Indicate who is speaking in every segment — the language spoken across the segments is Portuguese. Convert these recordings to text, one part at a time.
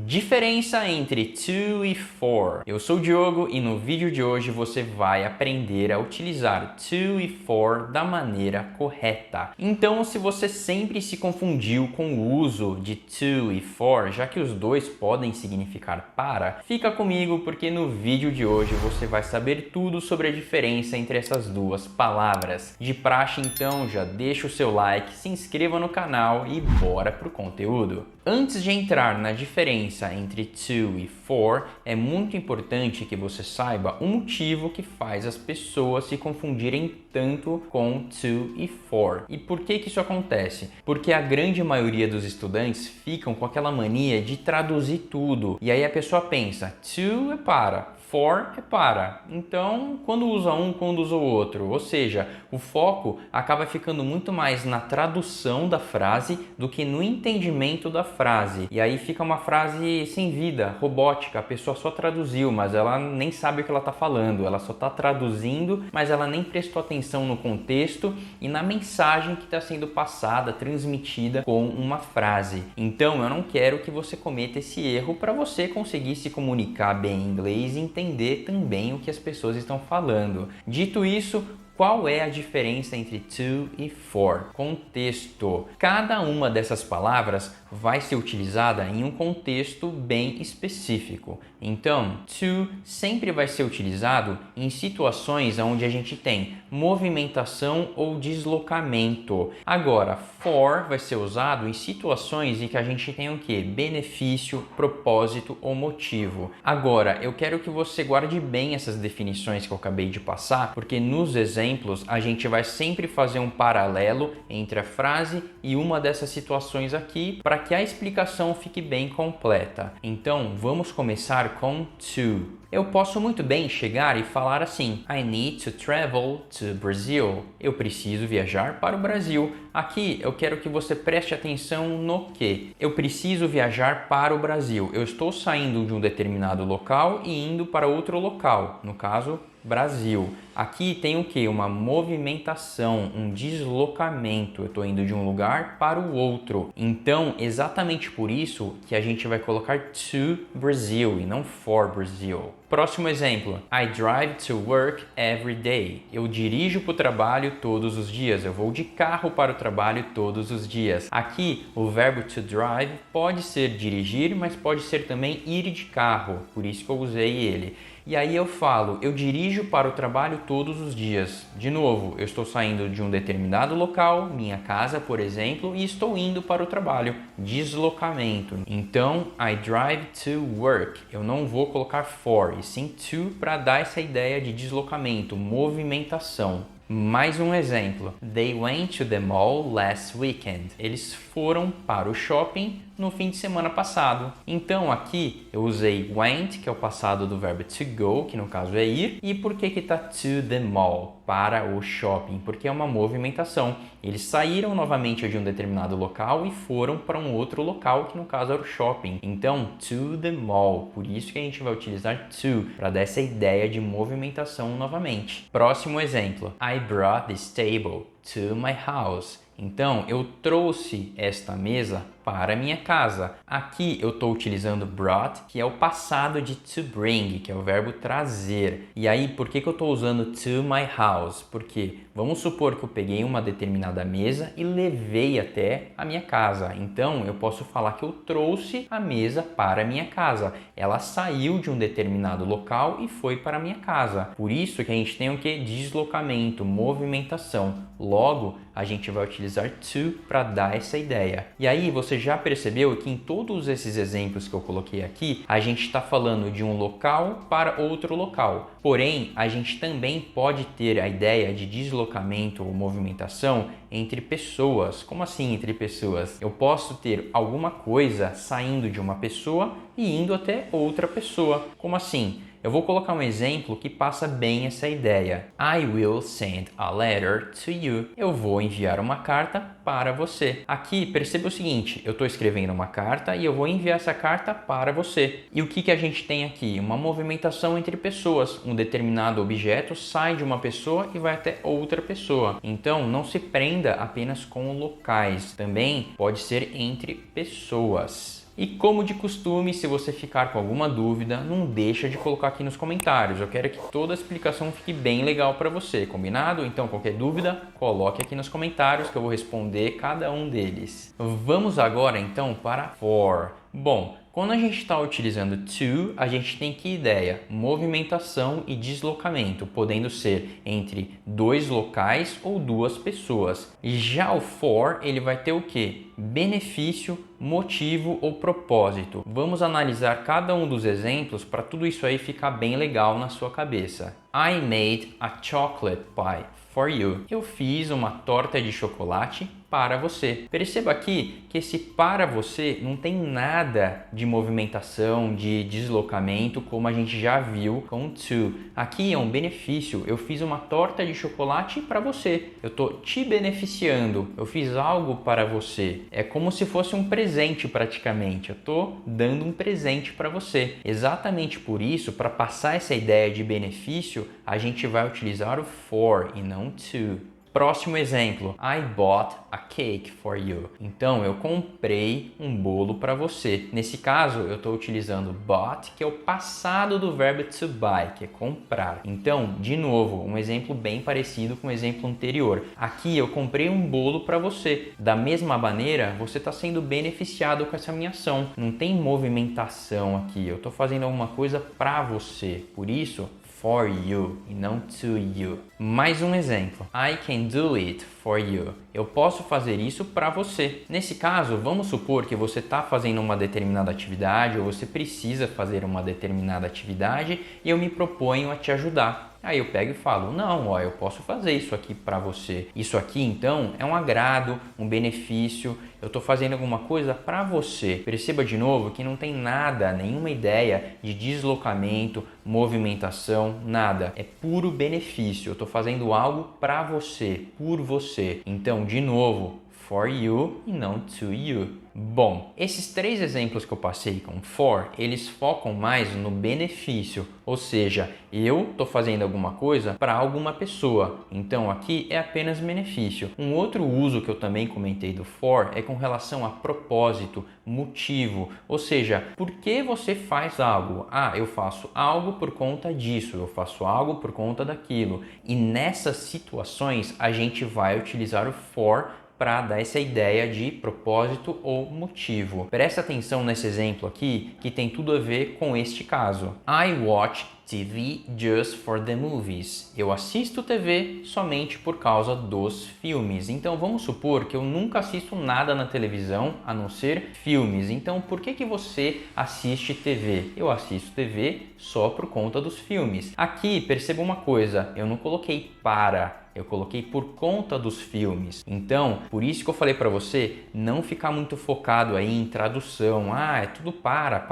Speaker 1: Diferença entre to e for. Eu sou o Diogo e no vídeo de hoje você vai aprender a utilizar to e for da maneira correta. Então, se você sempre se confundiu com o uso de to e for, já que os dois podem significar para, fica comigo porque no vídeo de hoje você vai saber tudo sobre a diferença entre essas duas palavras. De praxe, então, já deixa o seu like, se inscreva no canal e bora pro conteúdo. Antes de entrar na diferença entre to e for, é muito importante que você saiba o motivo que faz as pessoas se confundirem tanto com to e for. E por que isso acontece? Porque a grande maioria dos estudantes ficam com aquela mania de traduzir tudo. E aí a pessoa pensa, to é para, for é para. Então, quando usa um, quando usa o outro. Ou seja, o foco acaba ficando muito mais na tradução da frase do que no entendimento da frase. E aí fica uma frase sem vida, robótica. A pessoa só traduziu, mas ela nem sabe o que ela está falando. Ela só está traduzindo, mas ela nem prestou atenção no contexto e na mensagem que está sendo passada, transmitida com uma frase. Então, eu não quero que você cometa esse erro para você conseguir se comunicar bem em inglês e entender também o que as pessoas estão falando. Dito isso, qual é a diferença entre to e for? Contexto. Cada uma dessas palavras vai ser utilizada em um contexto bem específico. Então, to sempre vai ser utilizado em situações onde a gente tem movimentação ou deslocamento. Agora, for vai ser usado em situações em que a gente tem o quê? Benefício, propósito ou motivo. Agora, eu quero que você guarde bem essas definições que eu acabei de passar, porque nos exemplos a gente vai sempre fazer um paralelo entre a frase e uma dessas situações aqui para que a explicação fique bem completa. Então, vamos começar com to. Eu posso muito bem chegar e falar assim: I need to travel to Brazil. Eu preciso viajar para o Brasil. Aqui eu quero que você preste atenção no que. Eu preciso viajar para o Brasil. Eu estou saindo de um determinado local e indo para outro local. No caso, Brasil. Aqui tem o que? Uma movimentação, um deslocamento. Eu estou indo de um lugar para o outro. Então, exatamente por isso que a gente vai colocar to Brazil e não for Brazil. Próximo exemplo. I drive to work every day. Eu dirijo para o trabalho todos os dias. Eu vou de carro para o trabalho todos os dias. Aqui, o verbo to drive pode ser dirigir, mas pode ser também ir de carro. Por isso que eu usei ele. E aí eu falo, eu dirijo para o trabalho todos os dias. De novo, eu estou saindo de um determinado local, minha casa, por exemplo, e estou indo para o trabalho. Deslocamento. Então, I drive to work. Eu não vou colocar for, e sim to para dar essa ideia de deslocamento, movimentação. Mais um exemplo. They went to the mall last weekend. Eles foram para o shopping no fim de semana passado. Então aqui eu usei went, que é o passado do verbo to go, que no caso é ir. E por que está to the mall? Para o shopping, porque é uma movimentação. Eles saíram novamente de um determinado local e foram para um outro local, que no caso era o shopping. Então, to the mall. Por isso que a gente vai utilizar to, para dar essa ideia de movimentação novamente. Próximo exemplo. I brought this table to my house. Então, eu trouxe esta mesa para minha casa. Aqui eu estou utilizando brought, que é o passado de to bring, que é o verbo trazer. E aí, por que eu estou usando to my house? Porque vamos supor que eu peguei uma determinada mesa e levei até a minha casa. Então, eu posso falar que eu trouxe a mesa para a minha casa. Ela saiu de um determinado local e foi para a minha casa. Por isso que a gente tem o que? Deslocamento, movimentação. Logo, a gente vai utilizar to para dar essa ideia. E aí, você já percebeu que em todos esses exemplos que eu coloquei aqui, a gente está falando de um local para outro local. Porém, a gente também pode ter a ideia de deslocamento ou movimentação entre pessoas. Como assim entre pessoas? Eu posso ter alguma coisa saindo de uma pessoa e indo até outra pessoa. Como assim? Eu vou colocar um exemplo que passa bem essa ideia. I will send a letter to you. Eu vou enviar uma carta para você. Aqui, perceba o seguinte, eu estou escrevendo uma carta e eu vou enviar essa carta para você. E o que a gente tem aqui? Uma movimentação entre pessoas. Um determinado objeto sai de uma pessoa e vai até outra pessoa. Então, não se prenda apenas com locais. Também pode ser entre pessoas. E como de costume, se você ficar com alguma dúvida, não deixa de colocar aqui nos comentários. Eu quero que toda a explicação fique bem legal para você, combinado? Então, qualquer dúvida, coloque aqui nos comentários que eu vou responder cada um deles. Vamos agora então para for. Bom, quando a gente está utilizando to, a gente tem que ideia, movimentação e deslocamento, podendo ser entre dois locais ou duas pessoas. Já o for, ele vai ter o quê? Benefício, motivo ou propósito. Vamos analisar cada um dos exemplos para tudo isso aí ficar bem legal na sua cabeça. I made a chocolate pie for you. Eu fiz uma torta de chocolate para você. Perceba aqui que esse para você não tem nada de movimentação, de deslocamento, como a gente já viu com to. Aqui é um benefício. Eu fiz uma torta de chocolate para você. Eu estou te beneficiando. Eu fiz algo para você. É como se fosse um presente praticamente. Eu estou dando um presente para você. Exatamente por isso, para passar essa ideia de benefício, a gente vai utilizar o for e não to. Próximo exemplo, I bought a cake for you. Então, eu comprei um bolo para você. Nesse caso, eu estou utilizando bought, que é o passado do verbo to buy, que é comprar. Então, de novo, um exemplo bem parecido com o exemplo anterior. Aqui, eu comprei um bolo para você. Da mesma maneira, você está sendo beneficiado com essa minha ação. Não tem movimentação aqui. Eu estou fazendo alguma coisa para você. Por isso, for you e não to you. Mais um exemplo. I can do it for you. Eu posso fazer isso para você. Nesse caso, vamos supor que você está fazendo uma determinada atividade ou você precisa fazer uma determinada atividade e eu me proponho a te ajudar. Aí eu pego e falo, não, ó, eu posso fazer isso aqui para você. Isso aqui, então, é um agrado, um benefício. Eu estou fazendo alguma coisa para você. Perceba de novo que não tem nada, nenhuma ideia de deslocamento, movimentação, nada. É puro benefício. Eu estou fazendo algo para você, por você. Então, de novo, for you e não to you. Bom, esses três exemplos que eu passei com for, eles focam mais no benefício, ou seja, eu estou fazendo alguma coisa para alguma pessoa, então aqui é apenas benefício. Um outro uso que eu também comentei do for é com relação a propósito, motivo, ou seja, por que você faz algo? Ah, eu faço algo por conta disso, eu faço algo por conta daquilo. E nessas situações a gente vai utilizar o for para dar essa ideia de propósito ou motivo. Presta atenção nesse exemplo aqui, que tem tudo a ver com este caso. I watch TV just for the movies. Eu assisto TV somente por causa dos filmes. Então vamos supor que eu nunca assisto nada na televisão a não ser filmes. Então por que você assiste TV? Eu assisto TV só por conta dos filmes. Aqui perceba uma coisa, eu não coloquei para. Eu coloquei por conta dos filmes. Então, por isso que eu falei para você não ficar muito focado aí em tradução. Ah, é tudo para.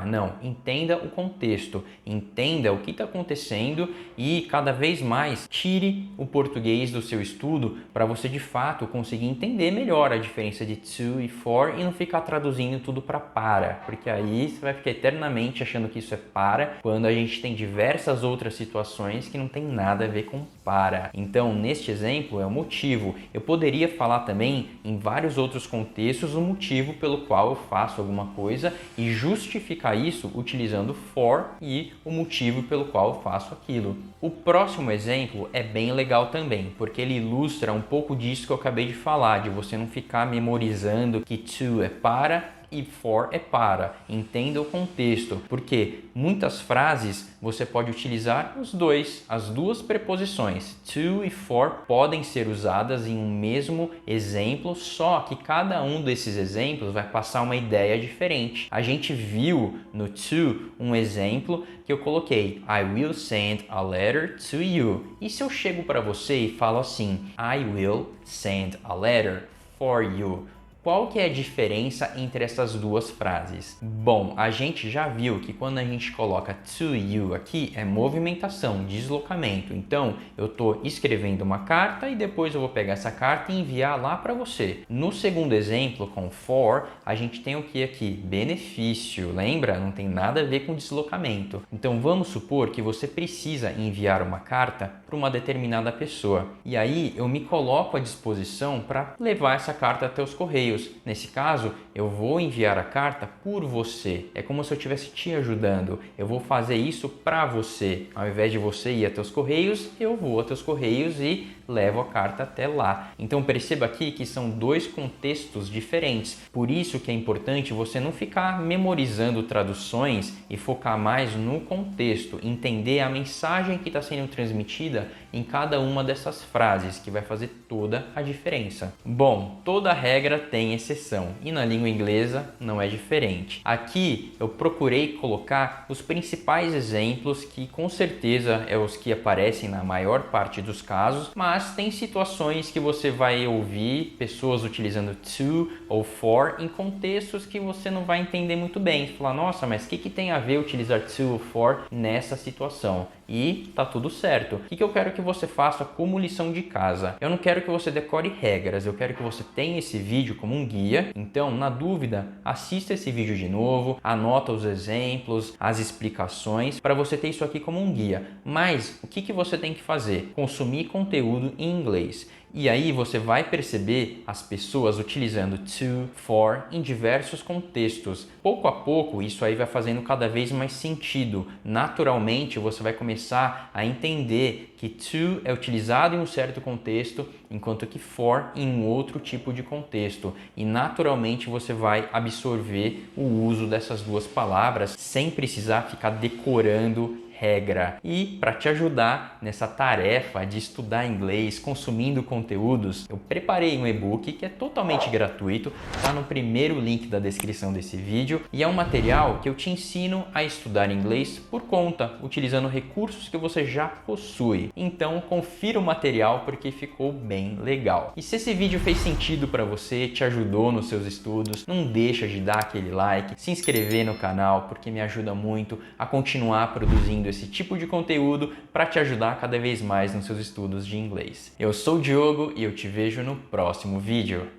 Speaker 1: Não, entenda o contexto, entenda o que está acontecendo e cada vez mais tire o português do seu estudo para você de fato conseguir entender melhor a diferença de to e for e não ficar traduzindo tudo para, porque aí você vai ficar eternamente achando que isso é para, quando a gente tem diversas outras situações que não tem nada a ver com para. Então, neste exemplo é o motivo. Eu poderia falar também em vários outros contextos o motivo pelo qual eu faço alguma coisa e justificar isso utilizando for e o motivo pelo qual eu faço aquilo. O próximo exemplo é bem legal também, porque ele ilustra um pouco disso que eu acabei de falar, de você não ficar memorizando que to é para e for é para. Entenda o contexto, porque muitas frases você pode utilizar os dois, as duas preposições. To e for podem ser usadas em um mesmo exemplo, só que cada um desses exemplos vai passar uma ideia diferente. A gente viu no to um exemplo que eu coloquei I will send a letter to you. E se eu chego para você e falo assim I will send a letter for you? Qual que é a diferença entre essas duas frases? Bom, a gente já viu que quando a gente coloca to you aqui é movimentação, deslocamento. Então, eu estou escrevendo uma carta e depois eu vou pegar essa carta e enviar lá para você. No segundo exemplo, com for, a gente tem o que aqui? Benefício. Lembra? Não tem nada a ver com deslocamento. Então, vamos supor que você precisa enviar uma carta para uma determinada pessoa. E aí, eu me coloco à disposição para levar essa carta até os correios. correios. Nesse caso, eu vou enviar a carta por você. É como se eu estivesse te ajudando. Eu vou fazer isso para você. Ao invés de você ir até os correios, eu vou até os correios e levo a carta até lá. Então perceba aqui que são dois contextos diferentes. Por isso que é importante você não ficar memorizando traduções e focar mais no contexto, entender a mensagem que está sendo transmitida em cada uma dessas frases, que vai fazer toda a diferença. Bom, toda regra tem exceção e na língua inglesa não é diferente. Aqui eu procurei colocar os principais exemplos que com certeza é os que aparecem na maior parte dos casos, mas tem situações que você vai ouvir pessoas utilizando to ou for em contextos que você não vai entender muito bem. Você fala, nossa, mas o que tem a ver utilizar to ou for nessa situação? E tá tudo certo. O que eu quero que você faça como lição de casa? Eu não quero que você decore regras, eu quero que você tenha esse vídeo como um guia. Então, na dúvida, assista esse vídeo de novo, anota os exemplos, as explicações, para você ter isso aqui como um guia. Mas, o que você tem que fazer? Consumir conteúdo em inglês. E aí você vai perceber as pessoas utilizando to, for em diversos contextos. Pouco a pouco isso aí vai fazendo cada vez mais sentido. Naturalmente você vai começar a entender que to é utilizado em um certo contexto, enquanto que for em um outro tipo de contexto. E naturalmente você vai absorver o uso dessas duas palavras sem precisar ficar decorando regra. E para te ajudar nessa tarefa de estudar inglês consumindo conteúdos, eu preparei um e-book que é totalmente gratuito, está no primeiro link da descrição desse vídeo e é um material que eu te ensino a estudar inglês por conta, utilizando recursos que você já possui. Então confira o material porque ficou bem legal. E se esse vídeo fez sentido para você, te ajudou nos seus estudos, não deixa de dar aquele like, se inscrever no canal porque me ajuda muito a continuar produzindo esse tipo de conteúdo para te ajudar cada vez mais nos seus estudos de inglês. Eu sou o Diogo e eu te vejo no próximo vídeo.